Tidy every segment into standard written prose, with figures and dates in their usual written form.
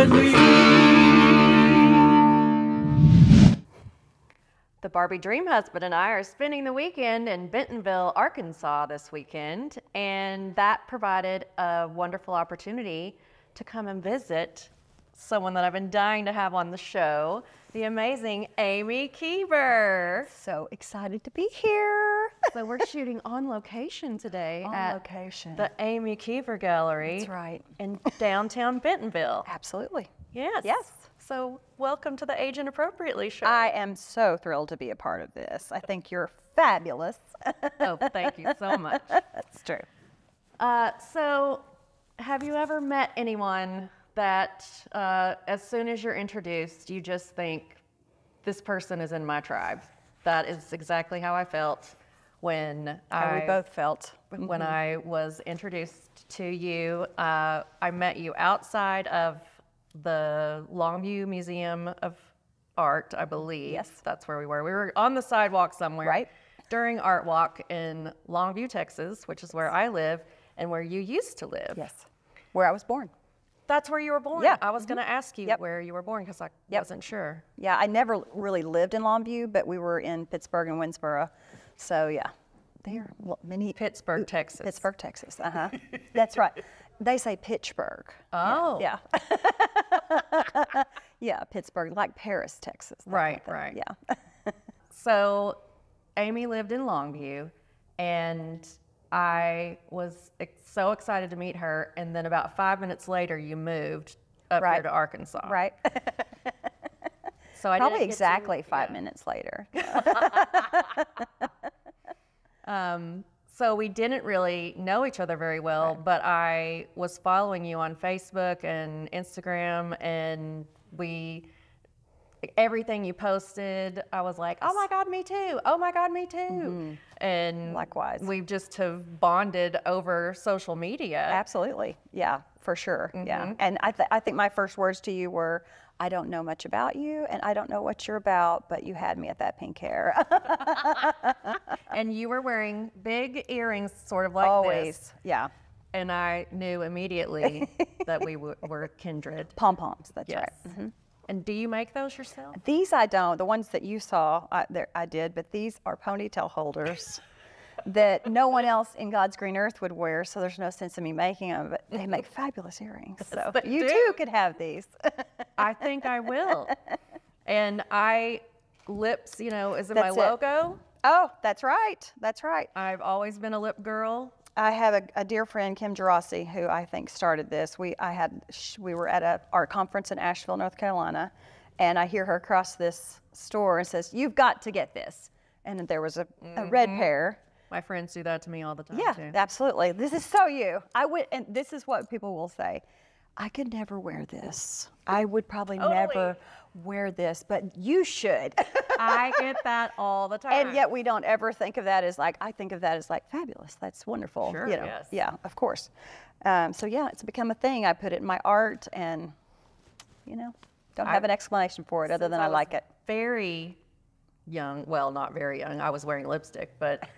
Inappropriately. The Barbie Dream Husband and I are spending the weekend in Bentonville, Arkansas this weekend, and that provided a wonderful opportunity to come and visit someone that I've been dying to have on the show, the amazing Amy Keever. So excited to be here. So we're shooting on location today at the Amy Keever Gallery. That's right. In downtown Bentonville. Absolutely. Yes. Yes. So welcome to the Age Inappropriately show. I am so thrilled to be a part of this. I think you're fabulous. Oh, thank you so much. That's true. So have you ever met anyone that as soon as you're introduced, you just think, this person is in my tribe? That is exactly how I felt when we both felt. When I was introduced to you. I met you outside of the Longview Museum of Art, I believe. Yes. That's where we were. We were on the sidewalk somewhere. Right. During Art Walk in Longview, Texas, which is where I live and where you used to live. Yes. Where I was born. That's where you were born? Yeah. I was going to ask you where you were born because I wasn't sure. Yeah, I never really lived in Longview, but we were in Pittsburgh and Winsboro. So yeah, there are many. Pittsburgh, Texas. Pittsburgh, Texas. That's right. They say Pittsburgh. Oh. Yeah. Yeah, Pittsburgh, like Paris, Texas. Right, right. Yeah. So Amy lived in Longview, and I was so excited to meet her, and then about 5 minutes later, you moved up here to Arkansas. Right. So I probably exactly 5 minutes later. So we didn't really know each other very well, but I was following you on Facebook and Instagram, and everything you posted, I was like, oh my God, me too. Oh my God, me too. And likewise, we just have bonded over social media. Absolutely. Yeah, for sure. Yeah. And I think my first words to you were, I don't know much about you, and I don't know what you're about, but you had me at that pink hair. And you were wearing big earrings, sort of like always. this. Yeah. And I knew immediately that we were kindred. Pom-poms, that's yes. right. And do you make those yourself? These I don't. The ones that you saw, I did, but these are ponytail holders that no one else in God's green earth would wear, so there's no sense in me making them, but they make fabulous earrings. So you too could have these. I think I will. And lips, is it my logo? Oh, that's right. That's right. I've always been a lip girl. I have a dear friend, Kim Gerasi, who I think started this. We were at a art conference in Asheville, North Carolina, and I hear her across this store and says, "You've got to get this." And there was a red pair. My friends do that to me all the time, yeah, too. Absolutely. This is so you. And this is what people will say. I could never wear this. I would probably never wear this, but you should. I get that all the time. And yet we don't ever think of that as I think of that as fabulous. That's wonderful. Sure, yes. Yeah, of course. So yeah, it's become a thing. I put it in my art and, don't have an explanation for it other than I like it. Very young, well, not very young. I was wearing lipstick, but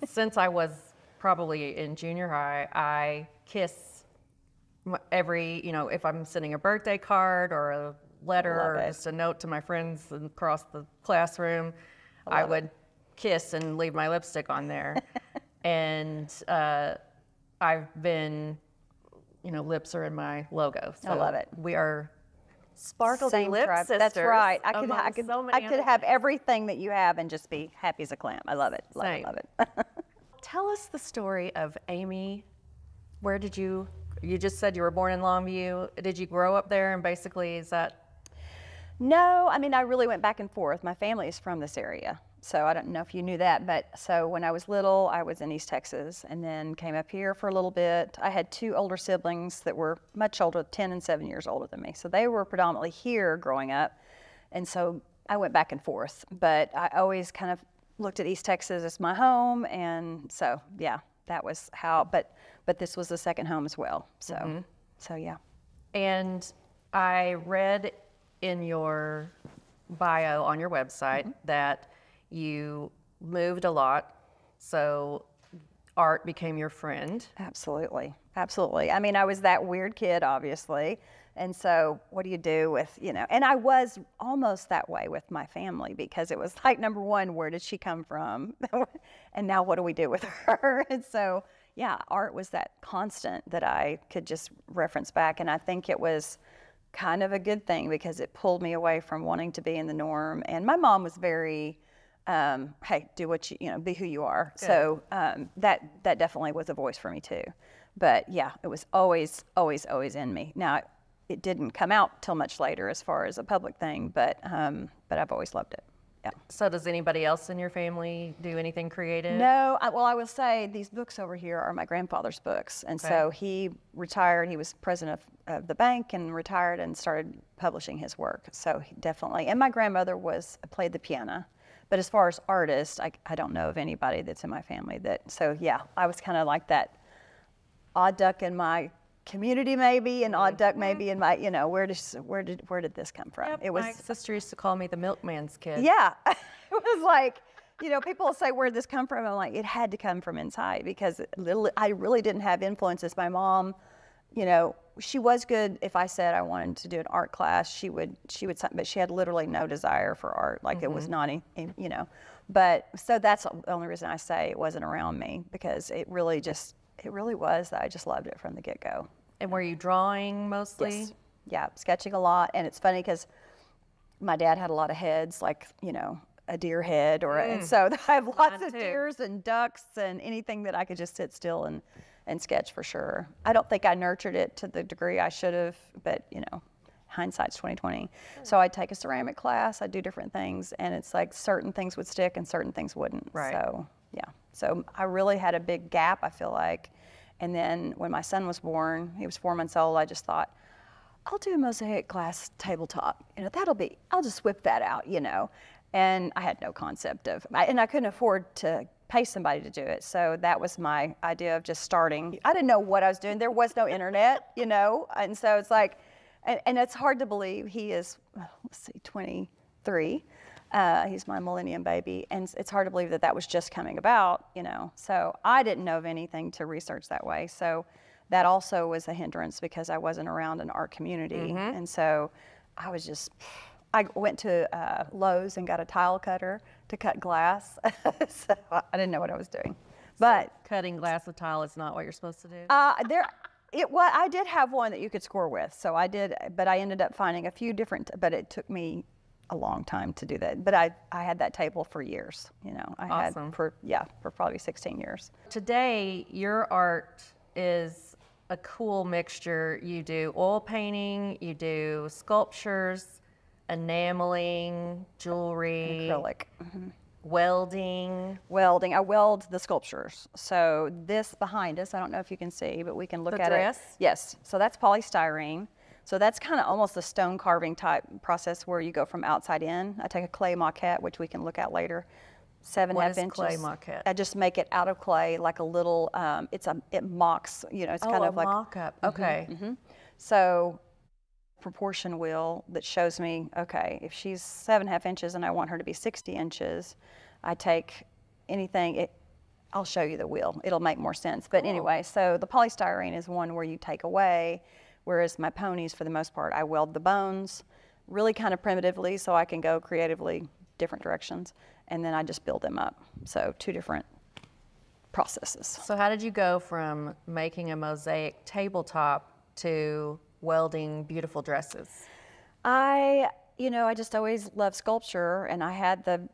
since I was probably in junior high, I kiss if I'm sending a birthday card or a letter or just a note to my friends across the classroom, I would kiss and leave my lipstick on there. And I've been, lips are in my logo. So I love it. We are sparkly lip sisters. That's right. I could have everything that you have and just be happy as a clam. I love it. Love it. Love it. Tell us the story of Amy. Where did you just said you were born in Longview. Did you grow up there, and basically is that? No, I mean, I really went back and forth. My family is from this area, so I don't know if you knew that, but so when I was little, I was in East Texas and then came up here for a little bit. I had two older siblings that were much older, 10 and 7 years older than me, so they were predominantly here growing up, and so I went back and forth, but I always kind of looked at East Texas as my home, and so, yeah, that was how, but this was the second home as well, so, so yeah. And I read in your bio on your website that you moved a lot. So art became your friend. Absolutely, absolutely. I mean, I was that weird kid, obviously. And so what do you do with, you know, and I was almost that way with my family because it was like, number one, where did she come from? And now what do we do with her? And so, yeah, art was that constant that I could just reference back. And I think it was kind of a good thing because it pulled me away from wanting to be in the norm. And my mom was very, hey, do what you know, be who you are. Good. So that definitely was a voice for me too. But yeah, it was always, always, always in me. Now, it didn't come out till much later as far as a public thing, but I've always loved it. Yeah. So does anybody else in your family do anything creative? No, well, I will say these books over here are my grandfather's books. And so he retired, he was president of the bank and retired and started publishing his work. So he definitely, and my grandmother played the piano. But as far as artists, I don't know of anybody that's in my family that, so yeah, I was kind of like that odd duck in my community maybe, an odd duck maybe in my, you know, where did this come from? Yep, it was, my sister used to call me the milkman's kid. Yeah, it was like, you know, people say, where'd this come from? I'm like, it had to come from inside because I really didn't have influences. My mom, you know, she was good. If I said I wanted to do an art class, she would, but she had literally no desire for art. Like it was not, you know, but so that's the only reason I say it wasn't around me because it really was that I just loved it from the get-go. And were you drawing mostly? Yes. Yeah, sketching a lot. And it's funny because my dad had a lot of heads, like, you know, a deer head, and so I have lots of deers and ducks and anything that I could just sit still and sketch for sure. I don't think I nurtured it to the degree I should have, but you know, hindsight's 20/20. So I'd take a ceramic class, I'd do different things, and it's like certain things would stick and certain things wouldn't. Right. So yeah, so I really had a big gap, I feel like. And then when my son was born, he was 4 months old, I just thought, I'll do a mosaic glass tabletop. You know, I'll just whip that out, you know. And I had no concept of, and I couldn't afford to pay somebody to do it. So that was my idea of just starting. I didn't know what I was doing. There was no internet, you know. And so it's like, and it's hard to believe he is, let's see, 23. He's my millennium baby, and it's hard to believe that that was just coming about, you know. So I didn't know of anything to research that way. So that also was a hindrance because I wasn't around an art community. And so I went to Lowe's and got a tile cutter to cut glass. So I didn't know what I was doing. But so cutting glass with tile is not what you're supposed to do? I did have one that you could score with. So I did, but I ended up finding a few different, but it took me a long time to do that. But I had that table for years, you know. Awesome. For probably 16 years. Today, your art is a cool mixture. You do oil painting, you do sculptures, enameling, jewelry, acrylic, welding. I weld the sculptures. So this behind us, I don't know if you can see, but we can look at dress? it. Yes. So that's polystyrene. So that's kind of almost a stone carving type process where you go from outside in. I take a clay maquette, which we can look at later, 7.5 inches. What is clay maquette? I just make it out of clay, like a little. It mocks. You know, it's kind of like mock-up. Okay. So proportion wheel that shows me, okay, if she's 7.5 inches and I want her to be 60 inches, I take anything. I'll show you the wheel. It'll make more sense. But anyway, so the polystyrene is one where you take away. Whereas my ponies, for the most part, I weld the bones really kind of primitively so I can go creatively different directions, and then I just build them up. So 2 different processes. So how did you go from making a mosaic tabletop to welding beautiful dresses? I just always loved sculpture, and I had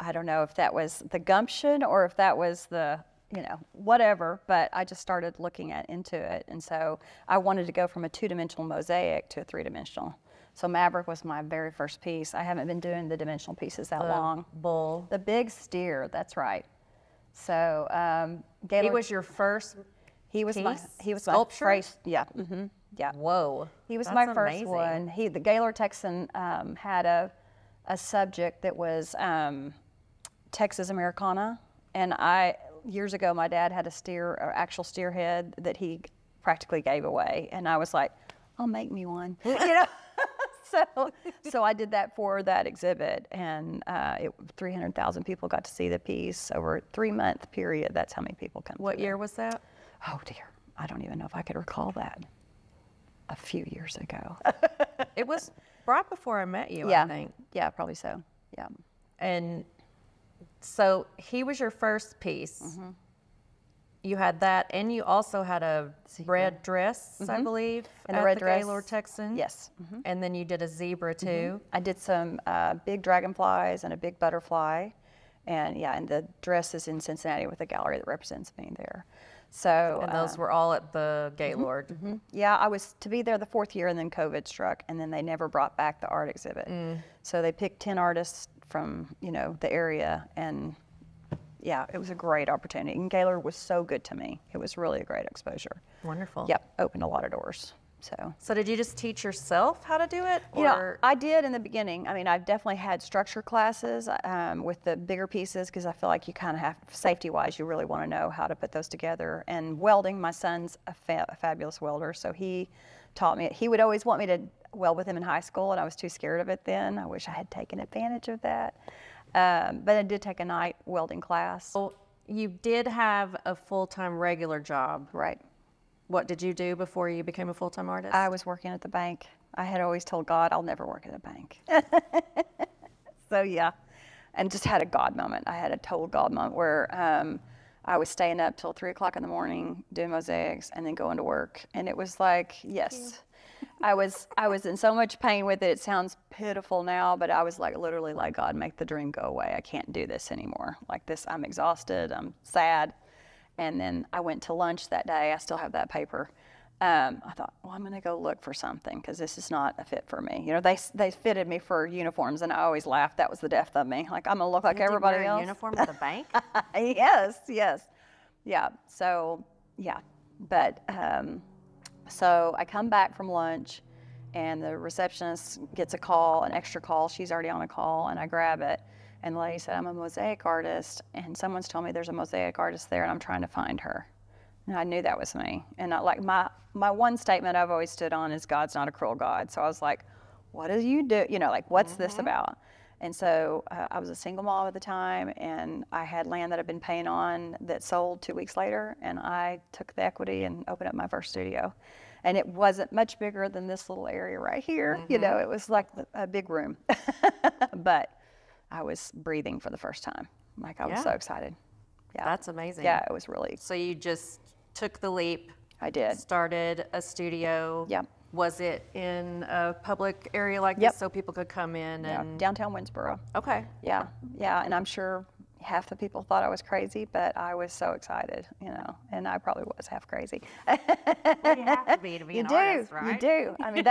I don't know if that was the gumption or if that was the, you know, whatever, but I just started looking into it. And so I wanted to go from a 2-dimensional mosaic to a 3-dimensional. So Maverick was my very first piece. I haven't been doing the dimensional pieces that long. Bull. The big steer, that's right. So Gaylord, he was your first he was piece? He was sculpture? my first, yeah. Yeah. Whoa. He was That's my first amazing. one. The Gaylord Texan had a subject that was Texas Americana, and years ago, my dad had actual steer head that he practically gave away. And I was like, I'll make me one. You know? so I did that for that exhibit, and 300,000 people got to see the piece over a 3-month period. That's how many people come. What year was that? Oh dear, I don't even know if I could recall that. A few years ago. It was right before I met you, Yeah. I think. Yeah, probably so. Yeah. And so he was your first piece. You had that, and you also had a red dress, I believe, And at a red the dress. Gaylord Texan. Yes. And then you did a zebra too. I did some big dragonflies and a big butterfly, and and the dress is in Cincinnati with a gallery that represents me there. So And those were all at the Gaylord. yeah, I was to be there the 4th year, and then COVID struck, and then they never brought back the art exhibit. So they picked 10 artists from the area, and yeah, it was a great opportunity. And Gaylord was so good to me. It was really a great exposure. Wonderful. Yep, opened a lot of doors. So did you just teach yourself how to do it? I did in the beginning. I mean, I've definitely had structure classes with the bigger pieces, because I feel like you kind of have, safety-wise, you really want to know how to put those together. And welding, my son's a fabulous welder, so he taught me. He would always want me to weld with him in high school, and I was too scared of it then. I wish I had taken advantage of that. But I did take a night welding class. Well, you did have a full-time regular job. Right. What did you do before you became a full-time artist? I was working at the bank. I had always told God, I'll never work at a bank. So yeah, and just had a God moment. I had a total God moment where I was staying up till 3 o'clock in the morning doing mosaics and then going to work. And it was like, yes, I was in so much pain with it. It sounds pitiful now, but I was like, literally like, God, make the dream go away. I can't do this anymore. Like this, I'm exhausted, I'm sad. And then I went to lunch that day. I still have that paper. I thought, well, I'm going to go look for something, because this is not a fit for me. They fitted me for uniforms, and I always laughed. That was the death of me. Like, I'm going to look like everybody wear else. A uniform at the bank? Yes. Yeah. So, yeah. But so I come back from lunch, and the receptionist gets a call, an extra call. She's already on a call, and I grab it. And the lady said, I'm a mosaic artist, and someone's told me there's a mosaic artist there, and I'm trying to find her. And I knew that was me. And my one statement I've always stood on is, God's not a cruel God. So I was like, what do you do? What's this about? And so I was a single mom at the time, and I had land that I'd been paying on that sold 2 weeks later, and I took the equity and opened up my first studio. And it wasn't much bigger than this little area right here. It was like a big room. But I was breathing for the first time. Like, I was so excited. Yeah. That's amazing. Yeah, it was really. So you just took the leap. I did. Started a studio. Yep. Was it in a public area like this so people could come in? And Downtown Winsboro. Okay. Yeah, and I'm sure half the people thought I was crazy, but I was so excited, and I probably was half crazy. Well, you have to be an artist, right? You do. I mean,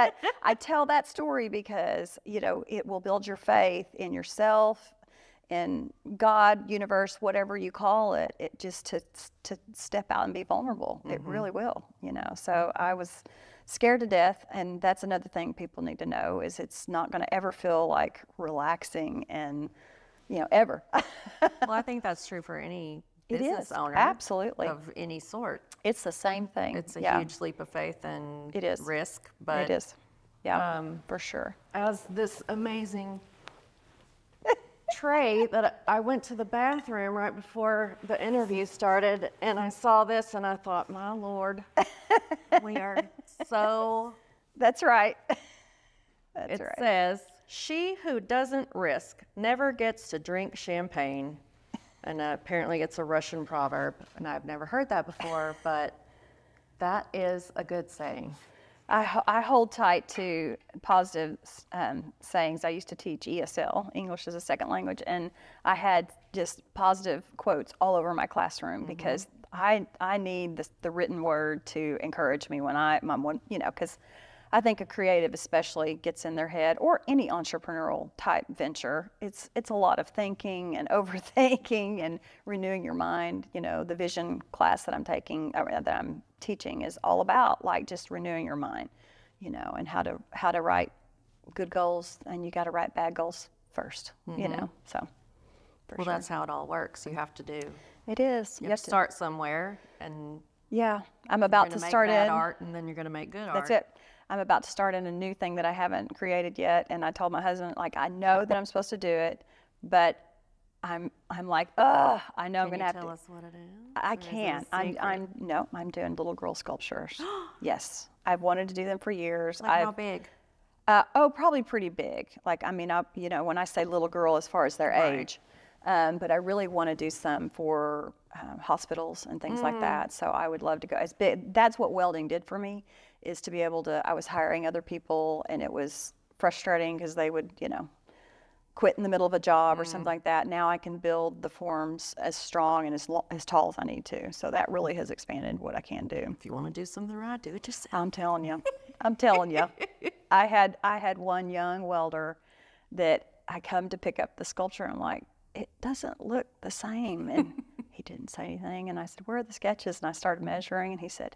I tell that story because, it will build your faith in yourself, in God, universe, whatever you call it, just to step out and be vulnerable. It really will, So I was scared to death, and that's another thing people need to know, is it's not going to ever feel like relaxing and, ever. Well, I think that's true for any business owner. Absolutely. Of any sort. It's the same thing. It's a huge leap of faith and it is. Risk. But it is. Yeah, for sure. As this amazing tray that I went to the bathroom right before the interview started, and I saw this and I thought, my Lord, we are so. That's right. It says, she who doesn't risk never gets to drink champagne. And apparently it's a Russian proverb, and I've never heard that before, but that is a good saying. I hold tight to positive sayings. I used to teach ESL, English as a Second Language, and I had just positive quotes all over my classroom because I need the written word to encourage me when because I think a creative especially gets in their head, or any entrepreneurial type venture. It's a lot of thinking and overthinking and renewing your mind. The vision class that I'm taking, that I'm teaching, is all about like just renewing your mind, and how to write good goals, and you got to write bad goals first, So. Well, that's how it all works. You have to do. It is. You have to start somewhere, and I'm about to start bad in art, and then you're going to make good art. That's it. I'm about to start in a new thing that I haven't created yet. And I told my husband, like, I know that I'm supposed to do it, but I'm like, ugh, I know I'm going to have to. Can you tell us what it is? I Or is it a can't. I'm doing little girl sculptures. Yes. I've wanted to do them for years. Like how big? Probably pretty big. Like, I mean, when I say little girl as far as their age, but I really want to do some for hospitals and things like that. So I would love to go as big. That's what welding did for me, is to be able to, I was hiring other people and it was frustrating because they would, quit in the middle of a job or something like that. Now I can build the forms as strong and as tall as I need to. So that really has expanded what I can do. If you want to do something right, do it yourself. I'm telling you. I'm telling you. I had one young welder that I come to pick up the sculpture and I'm like, it doesn't look the same. And he didn't say anything. And I said, where are the sketches? And I started measuring and he said,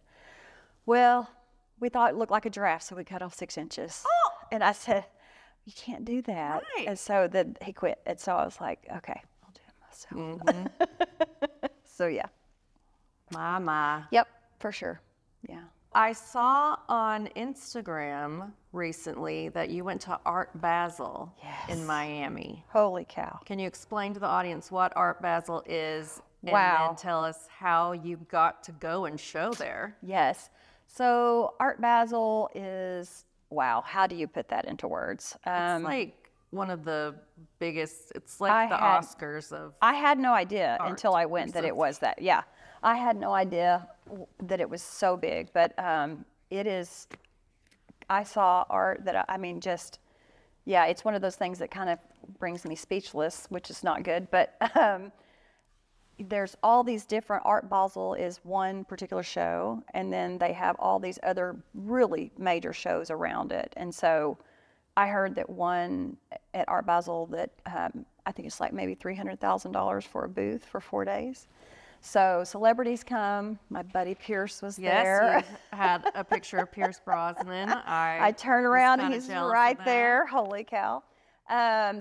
well, we thought it looked like a giraffe, so we cut off 6 inches. Oh! And I said, you can't do that. Right. And so then he quit. And so I was like, okay, I'll do it myself. So yeah. My. Yep, for sure. Yeah. I saw on Instagram recently that you went to Art Basel in Miami. Holy cow. Can you explain to the audience what Art Basel is? Wow. And then tell us how you got to go and show there. Yes. So Art Basel is, wow, how do you put that into words? It's like one of the biggest, it's like the Oscars of I had no idea art until I went that it was that. Yeah. I had no idea that it was so big, but it is, I saw art that, it's one of those things that kind of brings me speechless, which is not good, but there's all these different, Art Basel is one particular show, and then they have all these other really major shows around it. And so I heard that one at Art Basel that I think it's like maybe $300,000 for a booth for 4 days. So celebrities come. My buddy Pierce was there. Yes, you had a picture of Pierce Brosnan. I turn around and he's right there. Holy cow.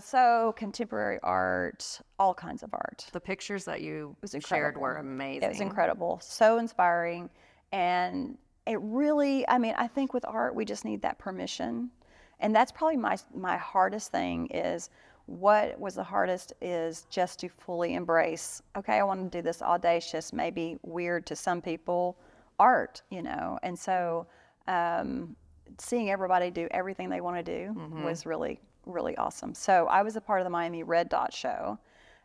So contemporary art, all kinds of art. The pictures that you shared were amazing. It was incredible. So inspiring. And it really, I think with art, we just need that permission. And that's probably my hardest thing is, what was the hardest is just to fully embrace, okay, I want to do this audacious, maybe weird to some people, art, And so seeing everybody do everything they want to do was really, really awesome. So I was a part of the Miami Red Dot show.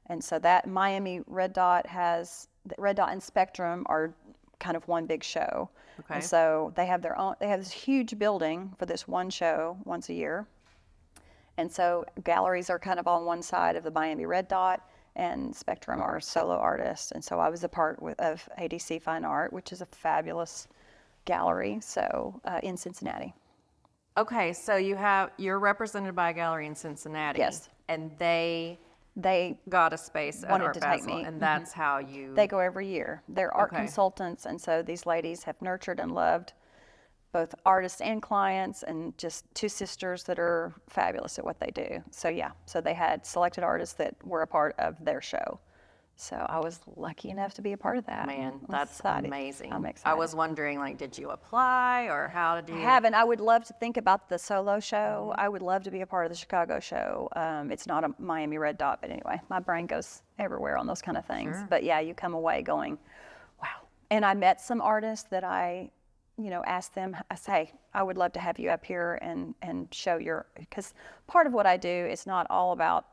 And so that Miami Red Dot Red Dot and Spectrum are kind of one big show. Okay. And so they have this huge building for this one show once a year. And so galleries are kind of on one side of the Miami Red Dot, and Spectrum are solo artists. And so I was a part of ADC Fine Art, which is a fabulous gallery, so in Cincinnati. Okay, so you're represented by a gallery in Cincinnati. Yes. And they got a space at Art Basel, and that's how you... They go every year. They're art consultants, and so these ladies have nurtured and loved both artists and clients, and just two sisters that are fabulous at what they do. So yeah, so they had selected artists that were a part of their show. So I was lucky enough to be a part of that. Man, that's amazing. I'm excited. I was wondering, did you apply, or how did you? I haven't. I would love to think about the solo show. I would love to be a part of the Chicago show. It's not a Miami Red Dot, but anyway, my brain goes everywhere on those kind of things. Sure. But yeah, you come away going, wow. And I met some artists that I ask them, I say, I would love to have you up here and show because part of what I do is not all about,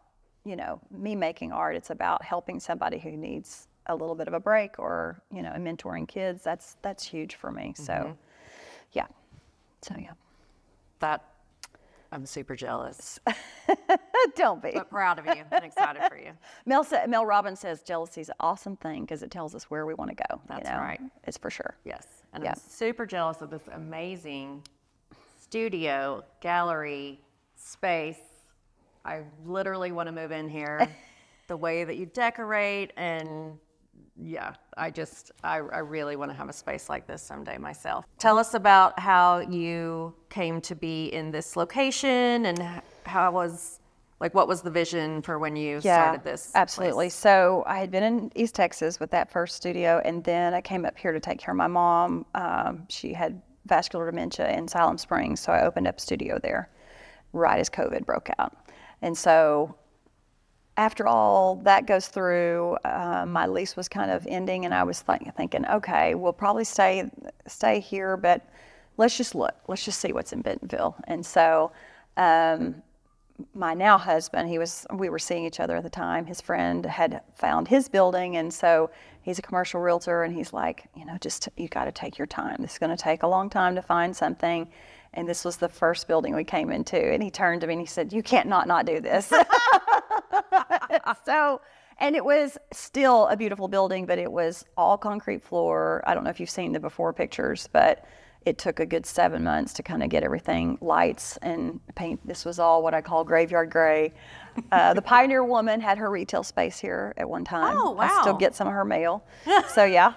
me making art. It's about helping somebody who needs a little bit of a break, or, mentoring kids. That's huge for me. So, yeah. That, I'm super jealous. Don't be. But proud of you and excited for you. Mel Robbins says jealousy is an awesome thing because it tells us where we want to go. That's right. It's for sure. Yes. And I'm super jealous of this amazing studio, gallery, space. I literally want to move in here. The way that you decorate, and I really want to have a space like this someday myself. Tell us about how you came to be in this location, and what was the vision for when you started this absolutely place? So I had been in East Texas with that first studio, and then I came up here to take care of my mom. She had vascular dementia in Siloam Springs, so I opened up a studio there right as COVID broke out. And so after all that goes through, my lease was kind of ending, and I was thinking, okay, we'll probably stay here, but let's just look. Let's just see what's in Bentonville. And so my now husband, we were seeing each other at the time. His friend had found his building, and so he's a commercial realtor, and he's like, you got to take your time. This is going to take a long time to find something. And this was the first building we came into. And he turned to me and he said, "You can't not do this." And it was still a beautiful building, but it was all concrete floor. I don't know if you've seen the before pictures, but it took a good 7 months to kind of get everything, lights and paint. This was all what I call graveyard gray. The Pioneer Woman had her retail space here at one time. Oh, wow. I still get some of her mail. So, yeah.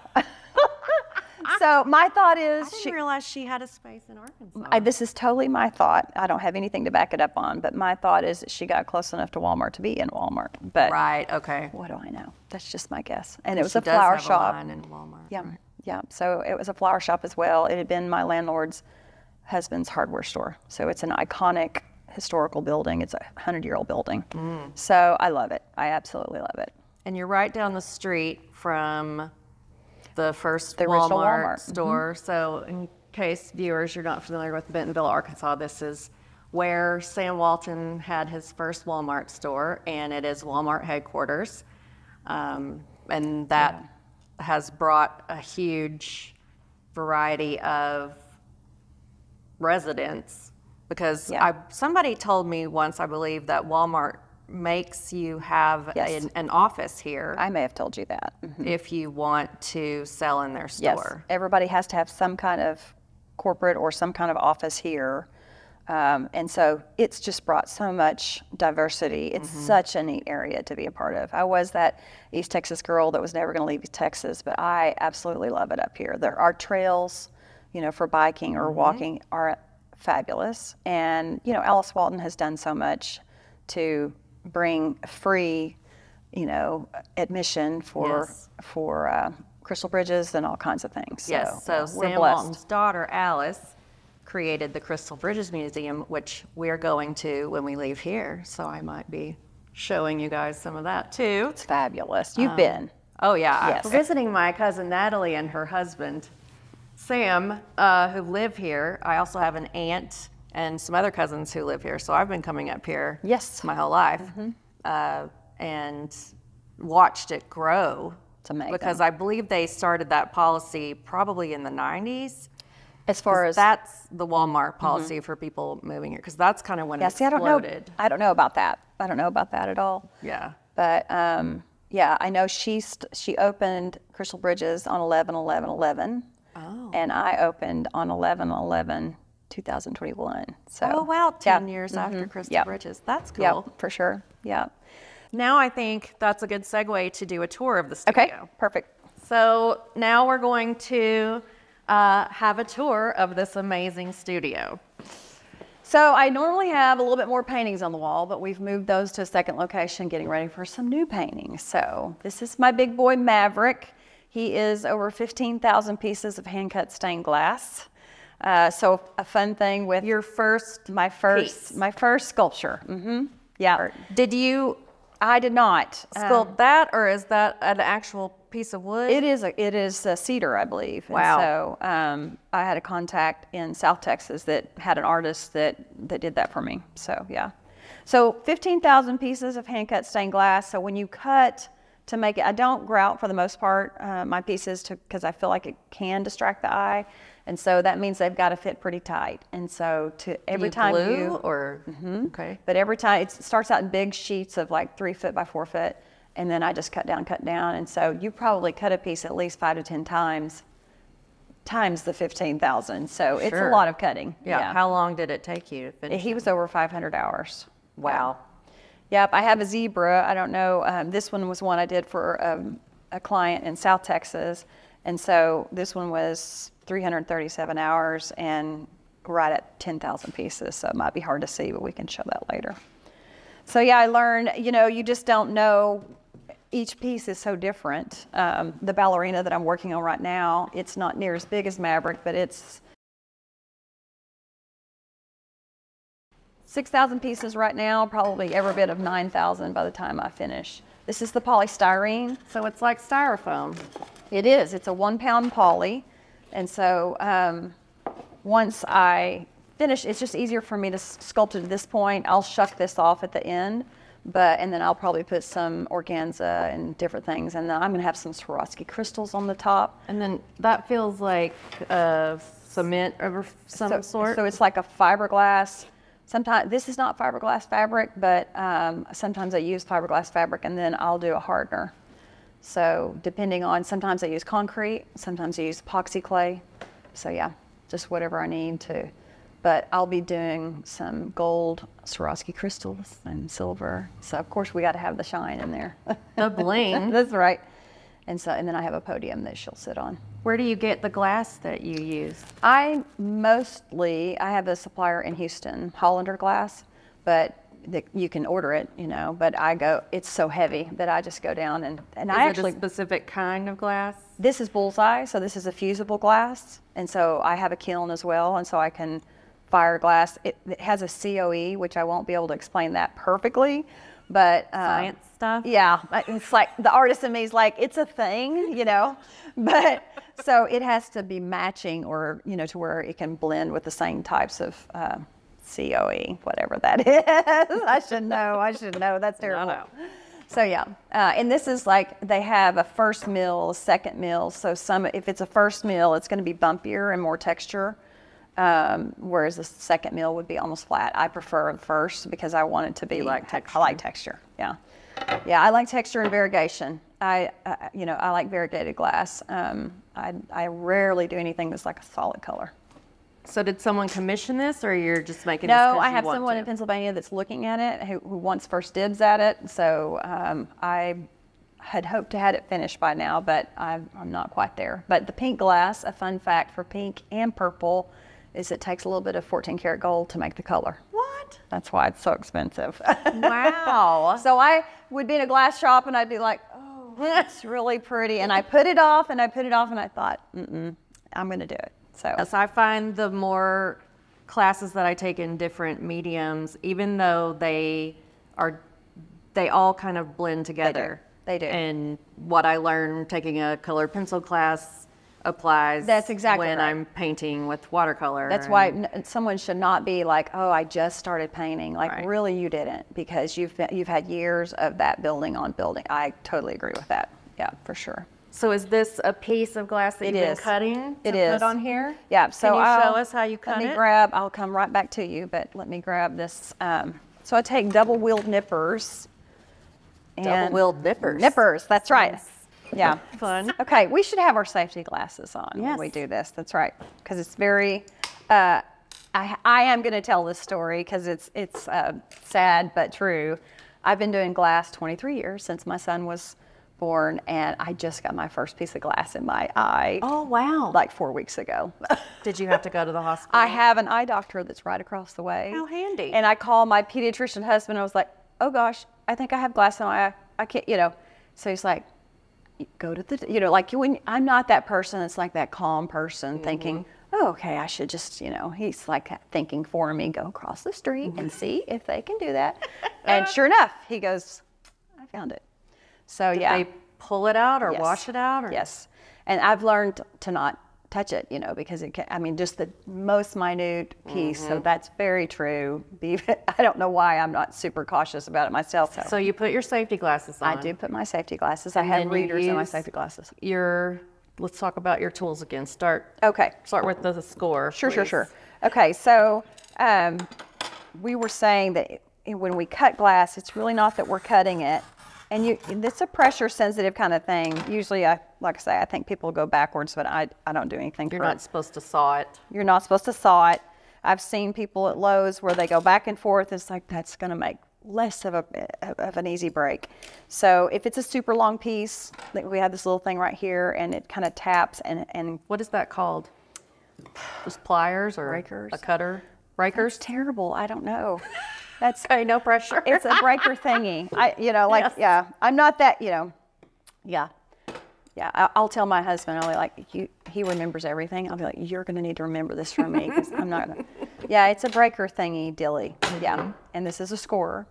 So my thought is, I didn't realize she had a space in Arkansas. this is totally my thought. I don't have anything to back it up on, but my thought is that she got close enough to Walmart to be in Walmart. But Right, okay. what do I know? That's just my guess. And it was She a does flower have shop. A line in Walmart. Yeah, right. yeah. So it was a flower shop as well. It had been my landlord's husband's hardware store. So it's an iconic historical building. It's a 100-year-old building. So I love it. I absolutely love it. And you're right down the street from the first The original Walmart. store. So in case viewers, you're not familiar with Bentonville, Arkansas, this is where Sam Walton had his first Walmart store, and it is Walmart headquarters. And that has brought a huge variety of residents, because somebody told me once, I believe, that Walmart makes you have an office here. I may have told you that. If you want to sell in their store. Yes, everybody has to have some kind of corporate or some kind of office here. And so it's just brought so much diversity. It's such a neat area to be a part of. I was that East Texas girl that was never going to leave Texas, but I absolutely love it up here. Our trails, for biking or walking are fabulous. And, Alice Walton has done so much to bring free, admission for Crystal Bridges and all kinds of things. Yes, so we're Sam blessed. Walton's daughter, Alice, created the Crystal Bridges Museum, which we're going to when we leave here. So I might be showing you guys some of that too. It's fabulous. You've been. Oh yeah, Yes. I'm visiting my cousin Natalie and her husband, Sam, who live here. I also have an aunt and some other cousins who live here. So I've been coming up here my whole life and watched it grow. It's amazing. Because I believe they started that policy probably in the 90s. As far as that's the Walmart policy for people moving here, because that's kind of when it exploded. I don't know about that. I don't know about that at all. Yeah. But I know she opened Crystal Bridges on 11/11/11. Oh. And I opened on 11/11/2021. So. Oh wow, 10 years after Crystal Bridges. That's cool. Yeah, for sure. Yeah. Now I think that's a good segue to do a tour of the studio. Okay. Perfect. So now we're going to have a tour of this amazing studio. So I normally have a little bit more paintings on the wall, but we've moved those to a second location, getting ready for some new paintings. So this is my big boy Maverick. He is over 15,000 pieces of hand-cut stained glass. So a fun thing with my first sculpture. Yeah. Did you I did not sculpt that, or is that an actual piece of wood? It is a cedar, I believe. Wow. And so I had a contact in South Texas that had an artist that did that for me. So yeah. So 15,000 pieces of hand-cut stained glass. So when you cut to make it, I don't grout for the most part my pieces because I feel like it can distract the eye. And so that means they've got to fit pretty tight. And so every time glue or okay. But every time it starts out in big sheets of like 3 foot by 4 foot, and then I just cut down. And so you probably cut a piece at least 5 to 10 times the 15,000. So it's a lot of cutting. Yeah. How long did it take you to finish? He was over 500 hours. Wow. Yep. I have a zebra. I don't know. This one was one I did for a client in South Texas. And so this one was 337 hours and right at 10,000 pieces. So it might be hard to see, but we can show that later. So yeah, I learned, you just don't know. Each piece is so different. The ballerina that I'm working on right now, it's not near as big as Maverick, but it's 6,000 pieces right now, probably every bit of 9,000 by the time I finish. This is the polystyrene. So it's like styrofoam. It is. It's a 1 pound poly. And so once I finish, it's just easier for me to sculpt it at this point. I'll shuck this off at the end, and then I'll probably put some organza and different things. And then I'm going to have some Swarovski crystals on the top. And then that feels like cement of some sort. So it's like a fiberglass. Sometimes, this is not fiberglass fabric, but sometimes I use fiberglass fabric and then I'll do a hardener. So depending on, sometimes I use concrete, sometimes I use epoxy clay. So yeah, just whatever I need to. But I'll be doing some gold Swarovski crystals and silver. So of course we got to have the shine in there. The bling. That's right. And then I have a podium that she'll sit on. Where do you get the glass that you use? I have a supplier in Houston, Hollander Glass, but you can order it, you know, but it's so heavy that I just go down and I actually. Is it a specific kind of glass? This is bullseye, so this is a fusible glass. And so I have a kiln as well, and so I can fire glass. It has a COE, which I won't be able to explain that perfectly, but. Science stuff? Yeah, it's like the artist in me is like, it's a thing, you know, but so it has to be matching or, you know, to where it can blend with the same types of COE, whatever that is. I should know, that's terrible. No. So yeah, and this is like, they have a first mill, a second mill, so if it's a first mill, it's going to be bumpier and more texture. Whereas the second mill would be almost flat. I prefer the first because I want it to be like texture. I like texture. Yeah, yeah. I like texture and variegation. I like variegated glass. I rarely do anything that's like a solid color. So did someone commission this, or you're just making this? No, I have someone in Pennsylvania that's looking at it who wants first dibs at it. So I had hoped to have it finished by now, but I'm not quite there. But the pink glass, a fun fact for pink and purple, is it takes a little bit of 14 karat gold to make the color. What? That's why it's so expensive. Wow. So I would be in a glass shop and I'd be like, oh, that's really pretty. And I put it off and I thought, I'm going to do it. So I find the more classes that I take in different mediums, even though they all kind of blend together. They do. And what I learned taking a colored pencil class applies. That's exactly when right. I'm painting with watercolor. That's why someone should not be like, oh, I just started painting. Like, Right. Really, you didn't, because you've had years of that building on building. I totally agree with that. Yeah, for sure. So is this a piece of glass that you've been cutting to put on here? Yeah. So can you show us how you cut it? I'll come right back to you, but let me grab this. So I take double-wheeled nippers. Double-wheeled nippers. Nippers, that's right. Nice. Yeah. Fun. Okay, we should have our safety glasses on when we do this. That's right, because it's very. I am going to tell this story because it's sad but true. I've been doing glass 23 years since my son was born, and I just got my first piece of glass in my eye. Oh wow! Like 4 weeks ago. Did you have to go to the hospital? I have an eye doctor that's right across the way. How handy! And I called my pediatrician husband. I was like, oh gosh, I think I have glass in my eye. I can't, you know. So he's like, go to the, you know, like I'm not that person that's like that calm person thinking, oh, okay, I should just, you know, he's like thinking for me, go across the street and see if they can do that. And sure enough, he goes, I found it. So Did yeah. they pull it out or Yes. wash it out? Or? Yes. And I've learned to not touch it, you know, because it can, I mean, just the most minute piece. So that's very true. I don't know why I'm not super cautious about it myself. So you put your safety glasses on. I do put my safety glasses. I have readers in my safety glasses. Let's talk about your tools again. Start with the score. Sure. Okay, so we were saying that when we cut glass, it's really not that we're cutting it. And it's a pressure sensitive kind of thing. Usually, like I say, I think people go backwards, but I don't do anything. You're not supposed to saw it. You're not supposed to saw it. I've seen people at Lowe's where they go back and forth. It's like, that's going to make less of an easy break. So if it's a super long piece, we have this little thing right here, and it kind of taps. And what is that called? Just pliers or Rakers. A cutter? Rakers? That's terrible. I don't know. That's okay. No pressure. It's a breaker thingy. Yes. Yeah. I'm not that. Yeah. I'll tell my husband. I'll be like, he remembers everything. I'll be like, you're going to need to remember this from me because I'm not. Yeah, it's a breaker thingy dilly. Yeah, and this is a scorer.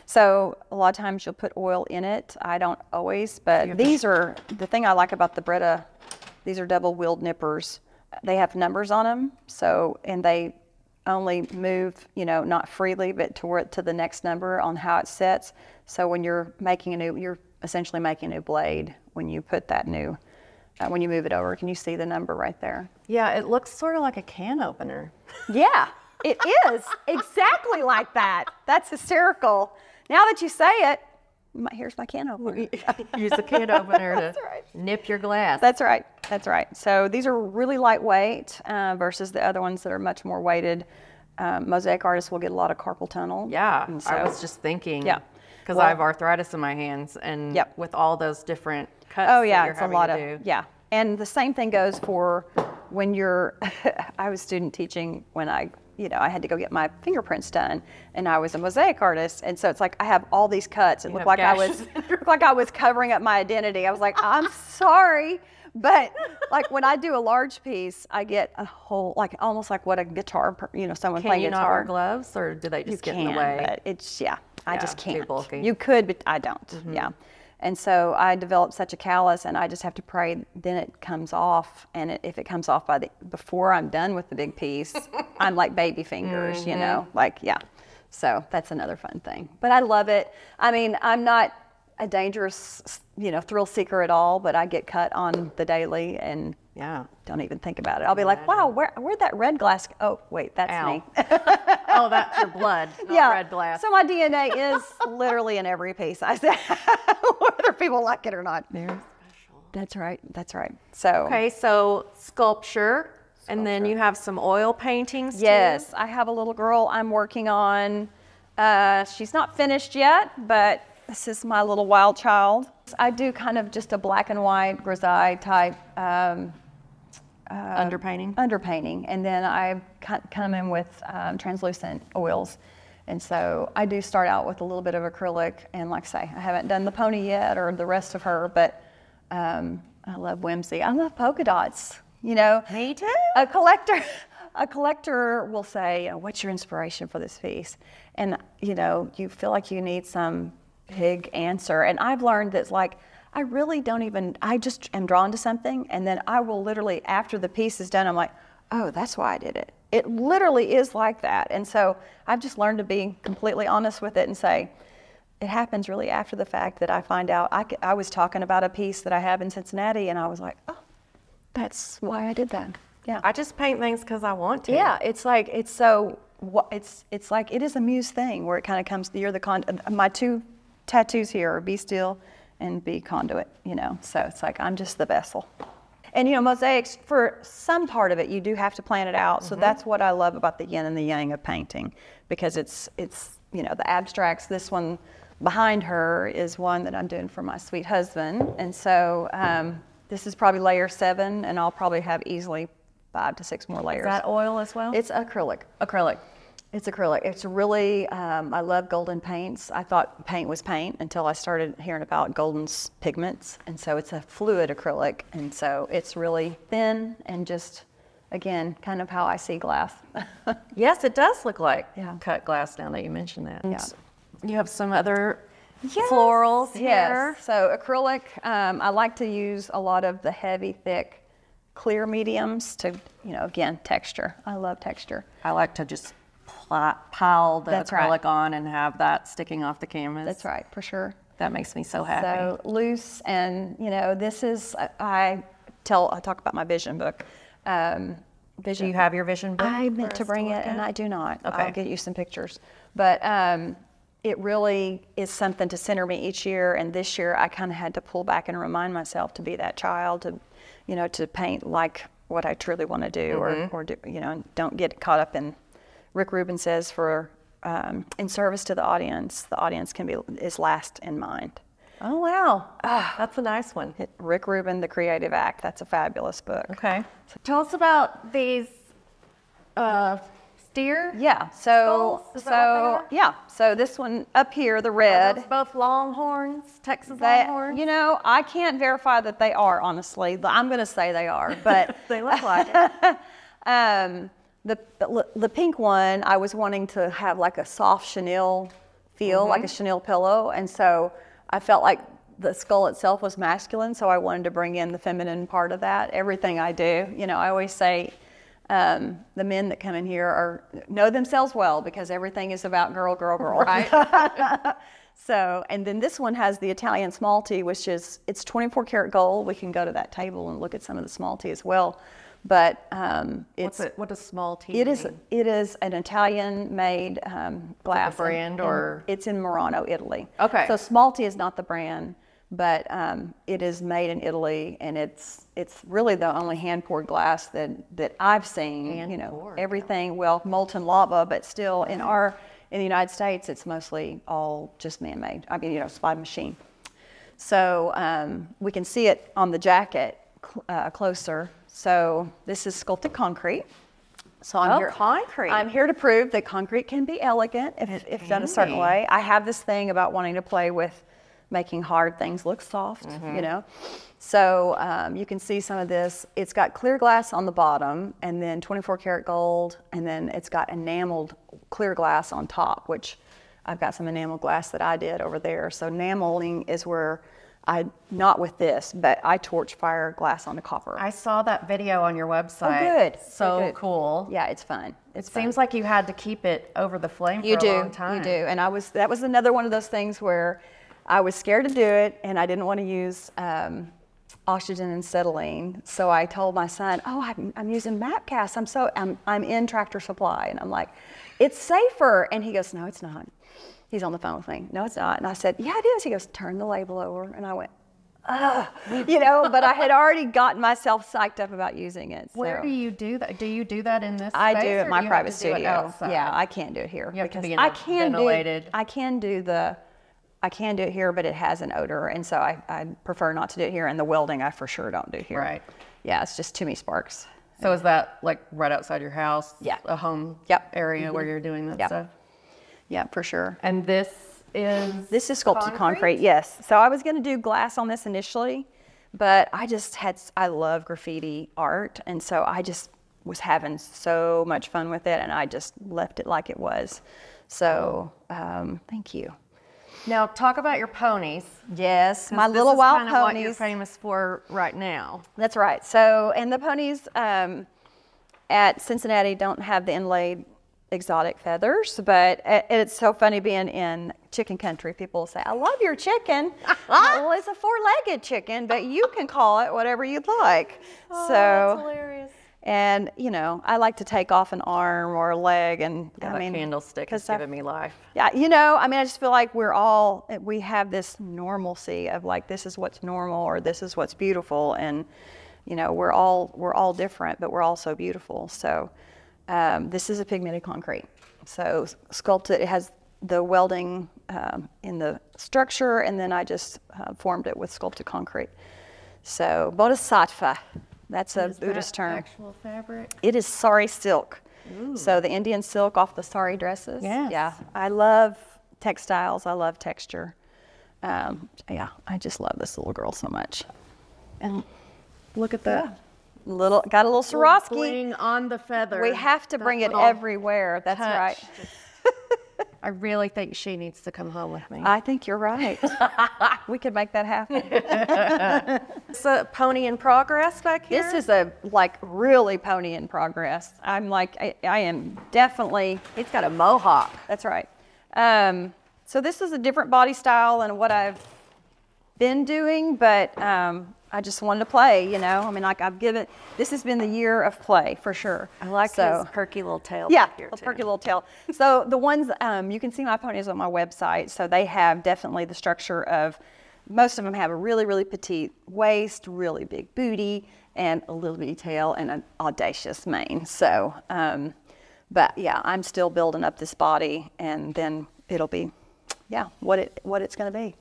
So a lot of times you'll put oil in it. I don't always, but these are, the thing I like about the Brita, these are double-wheeled nippers. They have numbers on them, so, and they only move, you know, not freely, but to the next number on how it sets. So when you're making you're essentially making a new blade when you put that new, when you move it over. Can you see the number right there? Yeah, it looks sort of like a can opener. Yeah, it is exactly like that. That's hysterical. Now that you say it, here's my can opener. Use the can opener to nip your glass. That's right. That's right. So these are really lightweight versus the other ones that are much more weighted. Mosaic artists will get a lot of carpal tunnel. Yeah, so, I was just thinking. Yeah. Because I have arthritis in my hands, and with all those different cuts that you're having to do. Yeah. And the same thing goes for when you're, I was student teaching when I had to go get my fingerprints done, and I was a mosaic artist, and so it's like I have all these cuts. It looked like I was covering up my identity. I was like, I'm sorry, but like when I do a large piece, I get a whole, like almost like what a guitar, someone playing guitar. Can you not wear gloves, or do they just get in the way? But it's I just can't. Too bulky. You could, but I don't. Yeah. And so I developed such a callus, and I just have to pray then it comes off. And if it comes off before I'm done with the big piece, I'm like baby fingers, So that's another fun thing. But I love it. I mean, I'm not a dangerous, thrill seeker at all, but I get cut on the daily and don't even think about it. I'll be like, wow, where'd that red glass go? Oh, wait, that's me. Oh, that's your blood, not red glass. So my DNA is literally in every piece I say, whether people like it or not. Very special. That's right. That's right. So okay, so sculpture, and then you have some oil paintings. Yes, too. I have a little girl I'm working on. She's not finished yet, but this is my little wild child. I do kind of just a black and white grisaille type underpainting, and then I come in with translucent oils. And so I do start out with a little bit of acrylic, and like I say, I haven't done the pony yet or the rest of her, but I love whimsy. I love polka dots, Me too. A collector will say, what's your inspiration for this piece? And you feel like you need some big answer. And I've learned that I just am drawn to something, and then I will literally, after the piece is done, I'm like, oh, that's why I did it. It literally is like that. And so I've just learned to be completely honest with it and say, it happens really after the fact that I find out. I was talking about a piece that I have in Cincinnati, and I was like, oh, that's why I did that. Yeah. I just paint things because I want to. Yeah, it's like, it's like, it is a muse thing where it kind of comes, my two tattoos here are Be Still and Be Conduit, so it's like, I'm just the vessel. And mosaics, for some part of it, you do have to plan it out. So that's what I love about the yin and the yang of painting, because it's the abstracts. This one behind her is one that I'm doing for my sweet husband. And so this is probably layer 7, and I'll probably have easily 5 to 6 more layers. Is that oil as well? It's acrylic. It's acrylic. It's really, I love golden paints. I thought paint was paint until I started hearing about golden's pigments. And so it's a fluid acrylic. And so it's really thin and just, again, kind of how I see glass. Yes, it does look like cut glass now that you mentioned that. Yeah. You have some other florals here. Yes. So acrylic, I like to use a lot of the heavy, thick, clear mediums to, again, texture. I love texture. I like to just pile the acrylic on and have that sticking off the canvas. That's right, for sure. That makes me so happy. So loose, and this is, I talk about my vision book. Do you have your vision book? I meant to bring it, and I do not. Okay. I'll get you some pictures. But it really is something to center me each year, and this year I kind of had to pull back and remind myself to be that child, to paint like what I truly want to do, or do, don't get caught up in. Rick Rubin says, in service to the audience is last in mind. Oh, wow. That's a nice one. Rick Rubin, The Creative Act. That's a fabulous book. Okay. So tell us about these steer. Yeah. So this one up here, the red. Are those both Longhorns, Texas Longhorns? I can't verify that they are, honestly. I'm going to say they are, but they look like it. The pink one, I was wanting to have like a soft chenille feel, like a chenille pillow. And so I felt like the skull itself was masculine. So I wanted to bring in the feminine part of that. Everything I do, you know, I always say the men that come in here know themselves well because everything is about girl, girl, girl. Right. So, and then this one has the Italian small T, which is, it's 24 karat gold. We can go to that table and look at some of the small T as well. But what does small T it mean? It is an Is Italian-made glass. it a brand or? It's in Murano, Italy. Okay. So small T is not the brand, but it is made in Italy, and it's really the only hand-poured glass that I've seen. You know, everything, well, molten lava, but still in the United States, it's mostly all just man-made. I mean, you know, it's by machine. So we can see it on the jacket closer. So this is sculpted concrete. So I'm here to prove that concrete can be elegant if done a certain way. I have this thing about wanting to play with making hard things look soft, you know. So you can see some of this. It's got clear glass on the bottom and then 24 karat gold, and then it's got enameled clear glass on top, which I've got some enameled glass that I did over there. So enameling is where not with this, but I torch fire glass on the copper. I saw that video on your website. Oh, good. So good. Cool. Yeah, it's fun. It seems like you had to keep it over the flame for a long time. You do. And that was another one of those things where I was scared to do it, and I didn't want to use oxygen and acetylene. So I told my son, "Oh, I'm using MapCast. I'm in Tractor Supply," and I'm like, "It's safer." And he goes, "No, it's not." He's on the phone with me. "No, it's not." And I said, "Yeah, it is." He goes, "Turn the label over." And I went, "Ugh," you know, but I had already gotten myself psyched up about using it. So. Where do you do that? Do you do that in this I space, do at my private studio. Yeah, I can't do it here. You have to be in I a can ventilated. I can do it here, but it has an odor, and so I prefer not to do it here. And the welding, I for sure don't do here. Right. Yeah, it's just too many sparks. So is that like right outside your house? Yeah. A home area where you're doing that stuff? Yeah, for sure. And this is sculpted concrete, yes. So I was going to do glass on this initially, but I love graffiti art, and so I just was having so much fun with it, and I just left it like it was. So thank you. Now talk about your ponies. Yes, my little wild ponies. This is kind of what you're famous for right now. That's right. So, and the ponies at Cincinnati don't have the inlaid exotic feathers, but it's so funny being in chicken country. People say, "I love your chicken." Well, it's a four-legged chicken, but you can call it whatever you'd like. Oh, so that's hilarious. And you know, I like to take off an arm or a leg, and I mean, candlestick is giving me life. Yeah, you know, I mean, I just feel like we have this normalcy of like, this is what's normal or this is what's beautiful, and you know, we're all different, but we're all so beautiful. So. This is a pigmented concrete. So sculpted, it has the welding in the structure, and then I just formed it with sculpted concrete. So bodhisattva, that's a Buddhist term. Actual fabric? It is sari silk. Ooh. So the Indian silk off the sari dresses. Yes. Yeah, I love textiles. I love texture. Yeah, I just love this little girl so much. And look at that. Yeah. Got a little Swarovski. Bling on the feather. We have to bring it everywhere. That's right. I really think she needs to come home with me. I think you're right. We could make that happen. It's a pony in progress back here? This is a really pony in progress. I'm like, I am definitely. It's got a mohawk. That's right. So this is a different body style than what I've been doing, but I just wanted to play, you know. I mean, like this has been the year of play for sure. I like his perky little tail. Yeah, back here too. Perky little tail. So the ones, you can see my ponies on my website. So they have definitely the structure of, most of them have a really, really petite waist, really big booty, and a little bitty tail and an audacious mane. So, but yeah, I'm still building up this body, and then it'll be, what it's going to be.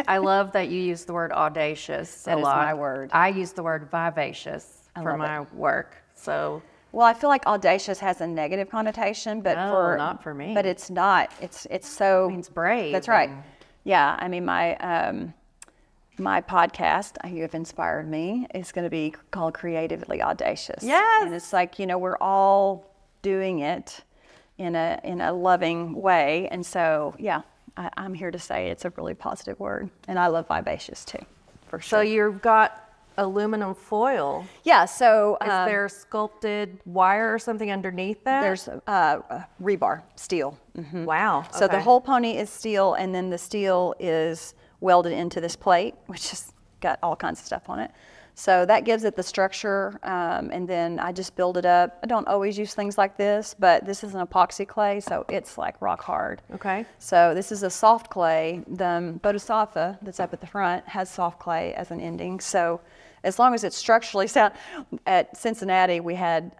I love that you use the word audacious a lot. That is my word. I use the word vivacious for my work. So. Well, I feel like audacious has a negative connotation, but not for me. But it's not. It's so. It means brave. That's right. Yeah, I mean my podcast, You Have Inspired Me, is going to be called Creatively Audacious. Yes. And it's like, you know, we're all doing it in a loving way. And so, yeah, I'm here to say it's a really positive word. And I love vivacious too, for sure. So you've got aluminum foil. Yeah, so Is there sculpted wire or something underneath that? there's rebar, steel. Wow. So the okay. whole pony is steel, and then the steel is welded into this plate, which has got all kinds of stuff on it. So that gives it the structure, and then I just build it up. I don't always use things like this, but this is an epoxy clay, so it's like rock hard. Okay. So this is a soft clay. The Bodhisattva that's up at the front has soft clay as an ending. So as long as it's structurally sound. At Cincinnati, we had